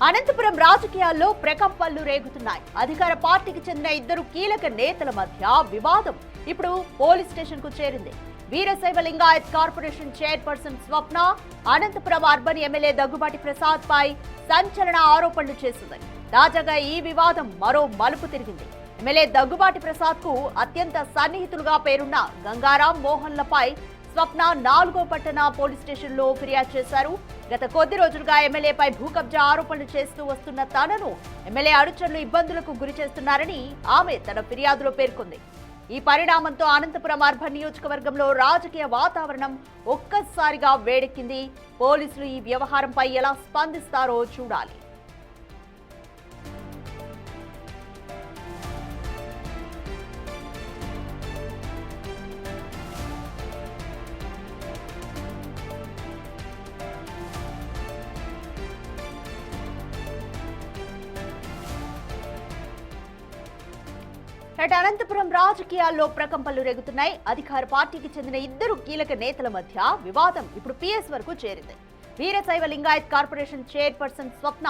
అనంతపురం రాజకీయాల్లో ప్రకంపనలు రేగుతున్నాయి. అధికార పార్టీకి చెందిన ఇద్దరు కీలక నేతల మధ్య వివాదం ఇప్పుడు పోలీస్ స్టేషన్ కు చేరింది. వీరశైవ లింగాయత్ కార్పొరేషన్ చైర్పర్సన్ స్వప్న అనంతపురం అర్బన్ ఎమ్మెల్యే దగ్గుబాటి ప్రసాద్ పై సంచలన ఆరోపణలు చేసింది. తాజాగా ఈ వివాదం మరో మలుపు తిరిగింది. ఎమ్మెల్యే దగ్గుబాటి ప్రసాద్ కు అత్యంత సన్నిహితులుగా పేరున్న గంగారాం మోహన్లపై స్వప్న 4వ పట్టణ పోలీస్ స్టేషన్ లో ఫిర్యాదు చేశారు. గత కొద్ది రోజులుగా ఎమ్మెల్యేపై భూకబ్జా ఆరోపణలు చేస్తూ వస్తున్న తనను ఎమ్మెల్యే అనుచరులు ఇబ్బందులకు గురి చేస్తున్నారని ఆమె తన ఫిర్యాదులో పేర్కొంది. ఈ పరిణామంతో అనంతపురం అర్బన్ నియోజకవర్గంలో రాజకీయ వాతావరణం ఒక్కసారిగా వేడెక్కింది. పోలీసులు ఈ వ్యవహారంపై ఎలా స్పందిస్తారో చూడాలి. అనంతపురం రాజకీయాల్లో ప్రకంపనలు రేగుతున్నాయి. అధికార పార్టీకి చెందిన ఇద్దరు కీలక నేతల మధ్య వివాదం ఇప్పుడు పిఎస్ వరకు చేరింది. వీరశైవ లింగాయత్ కార్పొరేషన్ చైర్పర్సన్ స్వప్న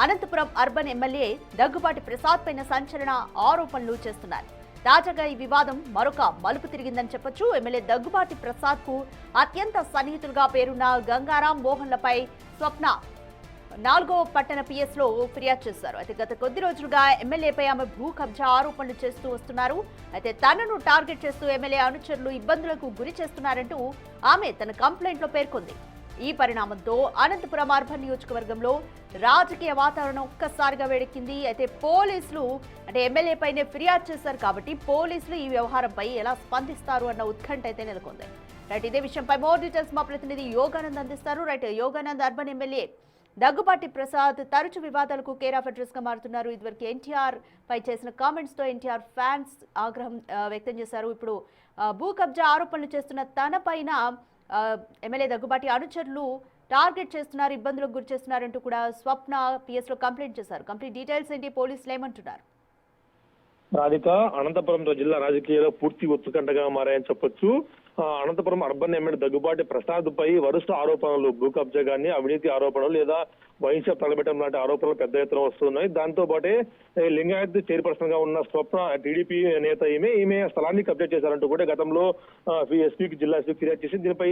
అనంతపురం అర్బన్ ఎమ్మెల్యే దగ్గుబాటి ప్రసాద్ పైన సంచలన ఆరోపణలు చేస్తున్నారు. తాజాగా ఈ వివాదం మరొక మలుపు తిరిగిందని చెప్పొచ్చు. ఎమ్మెల్యే దగ్గుబాటి ప్రసాద్ కు అత్యంత సన్నిహితులుగా పేరున్న గంగారాం మోహన్లపై స్వప్న 4వ పట్టణ పిఎస్ లో ఫిర్యాదు చేశారు. అయితే గత కొద్ది రోజులుగా ఎమ్మెల్యేపై ఆమె భూ కబ్జా ఆరోపణలు చేస్తూ వస్తున్నారు. అయితే తనను టార్గెట్ చేస్తూ ఎమ్మెల్యే అనుచరులు ఇబ్బందులకు గురి చేస్తున్నారంటూ ఆమె తన కంప్లైంట్ లో పేర్కొంది. ఈ పరిణామంతో అనంతపురం అర్బన్ నియోజకవర్గంలో రాజకీయ వాతావరణం ఒక్కసారిగా వేడెక్కింది. అయితే పోలీసులు ఎమ్మెల్యేపైనే ఫిర్యాదు చేశారు కాబట్టి పోలీసులు ఈ వ్యవహారంపై ఎలా స్పందిస్తారు అన్న ఉత్కంఠ అయితే నెలకొంది. రైట్, ఇదే విషయంపై మోర్ డీటెయిల్స్ మా ప్రతినిధి యోగానంద్ అందిస్తారు. Right, Yoganand, urban MLA Daggubati Prasad తరచు వివాదాలకు కేర్ ఆఫ్ అడ్రస్ గా మారుతున్నారు. ఇదివరకు ఎన్టీఆర్ పై చేసిన కామెంట్స్ తో ఎన్టీఆర్ ఫ్యాన్స్ ఆగ్రహం వ్యక్తం చేశారు. ఇప్పుడు భూ కబ్జా ఆరోపణలు చేస్తున్న తన పైన ఎమ్మెల్యే దగ్గుబాటి అనుచరులు టార్గెట్ చేస్తున్నారు, ఇబ్బందులకు గురి చేస్తున్నారంటూ కూడా స్వప్న పిఎస్ లో కంప్లైంట్ చేశారు. కంప్లీట్ డీటెయిల్స్ ఏంటి, పోలీసులు ఏమంటున్నారు? రాధిక, అనంతపురం జిల్లా రాజకీయాల్లో పూర్తి ఉత్కంఠగా మారాయని చెప్పొచ్చు. అనంతపురం అర్బన్ ఎమ్మెల్యే దగ్గుబాటి ప్రసాద్ పై వరుస ఆరోపణలు, భూ కబ్జా గానీ, అవినీతి ఆరోపణలు లేదా వైన్షాప్ తగలబెట్టడం లాంటి ఆరోపణలు పెద్ద ఎత్తున వస్తున్నాయి. దాంతో పాటే లింగాయత్ చైర్పర్సన్ గా ఉన్న స్వప్న టీడీపీ నేత ఈమె స్థలాన్ని కబ్జా చేశారంటూ కూడా గతంలో ఎస్పీకి జిల్లా ఎస్పీ ఫిర్యాదు చేసి దీనిపై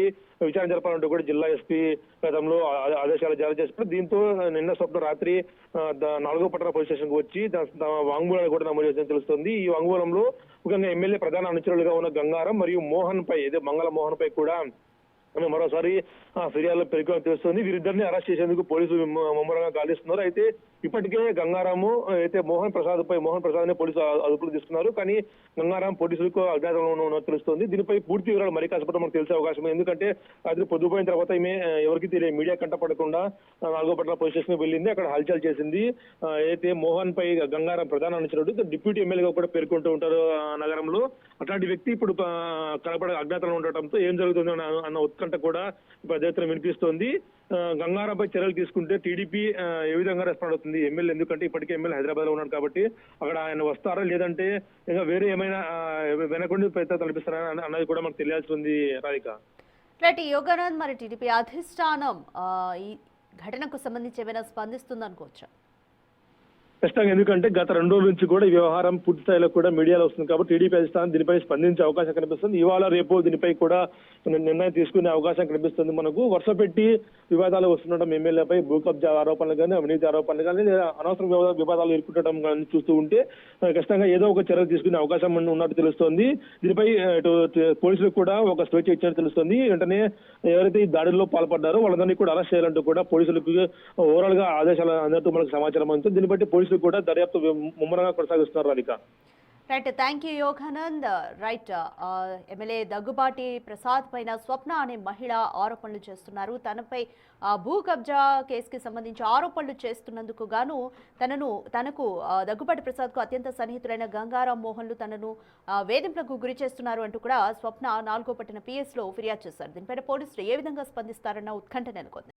విచారణ జరపాలంటూ కూడా జిల్లా ఎస్పీ గతంలో ఆదేశాలు జారీ చేశారు. దీంతో నిన్న స్వప్న రాత్రి 4వ పట్టణ పోలీస్ స్టేషన్ కు వచ్చి వాంగ్మూలాలు కూడా నమోదు చేసినట్టు తెలుస్తోంది. ఈ వాంగ్మూలంలో ముఖ్యంగా ఎమ్మెల్యే ప్రధాన అనుచరులుగా ఉన్న గంగారం మరియు మోహన్ పై, మంగళ మోహన్ పై కూడా మరోసారి ఫిర్యాదులు పెరుగుతూ తెలుస్తుంది. వీరిద్దరిని అరెస్ట్ చేసేందుకు పోలీసులు ముమ్మరంగా గాలిస్తున్నారు. అయితే ఇప్పటికే గంగారాము అయితే మోహన్ ప్రసాద్ ని పోలీసులు అదుపులో తీసుకున్నారు. కానీ గంగారాం పోలీసులకు అజ్ఞాతంలో తెలుస్తుంది. దీనిపై పూర్తి వివరాలు మరి కాసేపట్లో మనకు తెలిసే అవకాశం ఉంది. ఎందుకంటే అది పొద్దుపోయిన తర్వాత ఈమె ఎవరికి తెలియదు, మీడియా కంటపడకుండా 4వ పట్టణ పోలీస్ స్టేషన్ వెళ్ళింది. అక్కడ హల్చల్ చేసింది. అయితే మోహన్ పై గంగారాం ప్రధాన అనుచరుడు, డిప్యూటీ ఎమ్మెల్యేగా కూడా పేర్కొంటూ ఉంటారు నగరంలో. అట్లాంటి వ్యక్తి ఇప్పుడు కనపడ అజ్ఞాతంలో ఉండటంతో ఏం జరుగుతుంది అన్న ఉత్కంఠ కూడా పెద్ద ఎత్తున వినిపిస్తోంది. గంగారాంపై చర్యలు తీసుకుంటే టీడీపీ ఏ విధంగా రెస్పాండ్ అవుతుంది ఎమ్మెల్యే? ఎందుకంటే ఇప్పటికే ఎమ్మెల్యే హైదరాబాద్ లో ఉన్నాడు కాబట్టి అక్కడ ఆయన వస్తారా, లేదంటే ఇంకా వేరే ఏమైనా వెనకుండి పెద్ద తలపిస్తారా అన్నది కూడా మనకు తెలియాల్సి ఉంది. రాధిక, రైట్, యోగానంద్, మరి టీడీపీ అధిష్టానం ఈ ఘటనకు సంబంధించి ఏమైనా స్పందిస్తుంది అనుకోవచ్చా? ఖచ్చితంగా, ఎందుకంటే గత 2 రోజుల నుంచి కూడా ఈ వ్యవహారం పూర్తి స్థాయిలో కూడా మీడియాలో వస్తుంది కాబట్టి టీడీపీ అధిష్టానం దీనిపై స్పందించే అవకాశం కనిపిస్తుంది. ఇవాళ రేపు దీనిపై కూడా నిర్ణయం తీసుకునే అవకాశం కనిపిస్తుంది. మనకు వరుస పెట్టి వివాదాలు వస్తుండటం, ఎమ్మెల్యేపై భూ కబ్జా ఆరోపణలు కానీ, అవినీతి ఆరోపణలు కానీ, లేదా అనవసర వివాదాలు ఎదుర్కొంటడం కానీ చూస్తూ ఉంటే ఖచ్చితంగా ఏదో ఒక చర్యలు తీసుకునే అవకాశం ఉన్నట్టు తెలుస్తోంది. దీనిపై పోలీసులకు కూడా ఒక స్వేచ్ఛ ఇచ్చినట్టు తెలుస్తుంది. వెంటనే ఎవరైతే ఈ దాడుల్లో పాల్పడ్డారో వాళ్ళందరినీ కూడా అరెస్ట్ చేయాలంటూ కూడా పోలీసులకు ఓవరాల్ గా ఆదేశాలు అందరితో మనకు సమాచారం అందుతుంది. దీన్ని బట్టి పోలీసులు కూడా దర్యాప్తు ముమ్మరంగా కొనసాగిస్తున్నారు. Radhika, right, thank you Yoganand. Right, MLA Daggubati Prasad పైన స్వప్న అనే మహిళ ఆరోపణలు చేస్తున్నారు. తనపై భూ కబ్జా కేసుకి సంబంధించి ఆరోపణలు చేస్తున్నందుకు గాను తనకు దగ్గుబాటి ప్రసాద్ కు అత్యంత సన్నిహితులైన గంగారాం మోహన్లు తనను వేధింపులకు గురి చేస్తున్నారు అంటూ కూడా స్వప్న 4వ పట్టణ పిఎస్ లో ఫిర్యాదు చేశారు. దీనిపైన పోలీసులు ఏ విధంగా స్పందిస్తారన్న ఉత్కంఠ నెలకొంది.